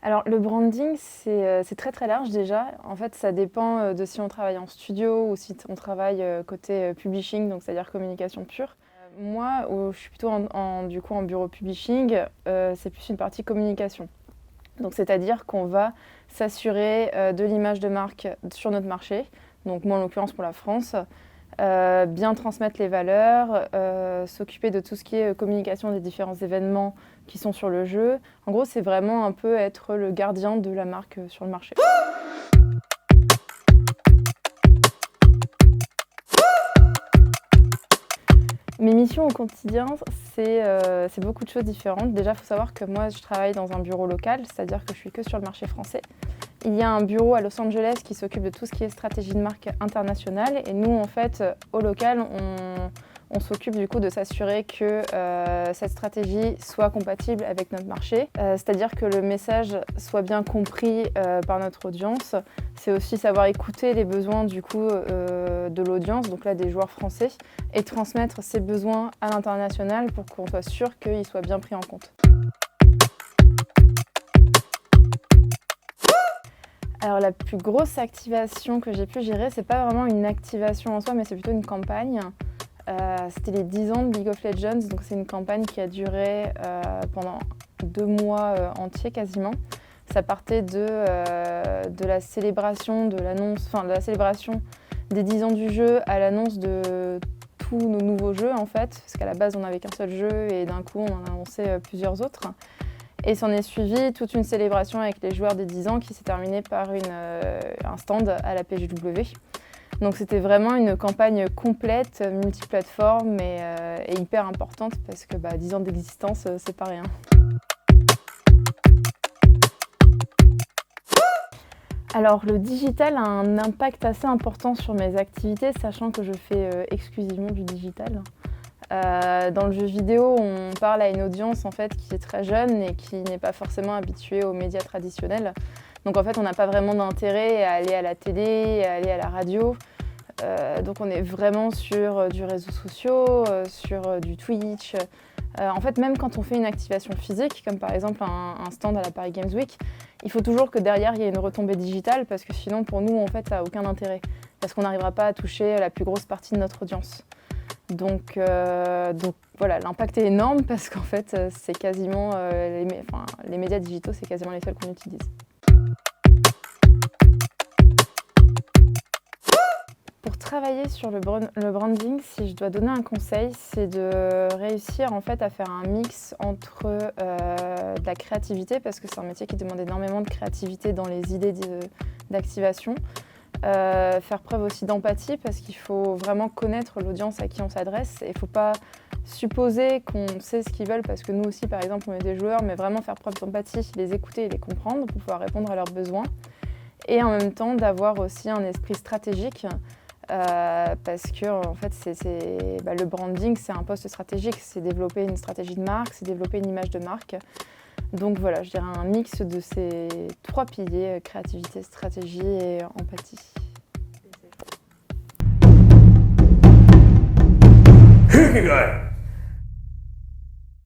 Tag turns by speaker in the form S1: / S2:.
S1: Alors le branding, c'est très très large déjà. En fait, ça dépend de si on travaille en studio ou si on travaille côté publishing, donc c'est-à-dire communication pure. Moi, je suis plutôt du coup, en bureau publishing, c'est plus une partie communication. Donc c'est-à-dire qu'on va s'assurer de l'image de marque sur notre marché, donc moi en l'occurrence pour la France, bien transmettre les valeurs, s'occuper de tout ce qui est communication des différents événements qui sont sur le jeu. En gros, c'est vraiment un peu être le gardien de la marque sur le marché. Mes missions au quotidien, c'est beaucoup de choses différentes. Déjà, il faut savoir que moi, je travaille dans un bureau local, c'est-à-dire que je suis que sur le marché français. Il y a un bureau à Los Angeles qui s'occupe de tout ce qui est stratégie de marque internationale. Et nous, en fait, au local, on s'occupe du coup de s'assurer que cette stratégie soit compatible avec notre marché. C'est-à-dire que le message soit bien compris par notre audience. C'est aussi savoir écouter les besoins du coup de l'audience, donc là des joueurs français, et transmettre ces besoins à l'international pour qu'on soit sûr qu'ils soient bien pris en compte. Alors la plus grosse activation que j'ai pu gérer, c'est pas vraiment une activation en soi, mais c'est plutôt une campagne. C'était les 10 ans de League of Legends, donc c'est une campagne qui a duré pendant 2 mois entiers quasiment. Ça partait de la célébration de l'annonce, enfin de la célébration des 10 ans du jeu à l'annonce de tous nos nouveaux jeux en fait, parce qu'à la base on n'avait qu'un seul jeu et d'un coup on en a annoncé plusieurs autres. Et s'en est suivi toute une célébration avec les joueurs des 10 ans qui s'est terminée par un stand à la PGW. Donc c'était vraiment une campagne complète, multiplateforme et hyper importante parce que 10 ans d'existence, c'est pas rien. Alors le digital a un impact assez important sur mes activités, sachant que je fais exclusivement du digital. Dans le jeu vidéo, on parle à une audience en fait, qui est très jeune et qui n'est pas forcément habituée aux médias traditionnels. Donc en fait, on n'a pas vraiment d'intérêt à aller à la télé, à aller à la radio. Donc on est vraiment sur du réseau social, sur du Twitch. En fait, même quand on fait une activation physique, comme par exemple un stand à la Paris Games Week, il faut toujours que derrière il y ait une retombée digitale parce que sinon pour nous en fait ça n'a aucun intérêt parce qu'on n'arrivera pas à toucher la plus grosse partie de notre audience. Donc voilà, l'impact est énorme parce qu'en fait c'est quasiment les médias digitaux, c'est quasiment les seuls qu'on utilise. Pour travailler sur le branding, si je dois donner un conseil, c'est de réussir en fait à faire un mix entre de la créativité, parce que c'est un métier qui demande énormément de créativité dans les idées d'activation, faire preuve aussi d'empathie, parce qu'il faut vraiment connaître l'audience à qui on s'adresse, et il ne faut pas supposer qu'on sait ce qu'ils veulent, parce que nous aussi par exemple on est des joueurs, mais vraiment faire preuve d'empathie, les écouter et les comprendre pour pouvoir répondre à leurs besoins, et en même temps d'avoir aussi un esprit stratégique. Parce que en fait, le branding, c'est un poste stratégique, c'est développer une stratégie de marque, c'est développer une image de marque. Donc voilà, je dirais un mix de ces 3 piliers, créativité, stratégie et empathie.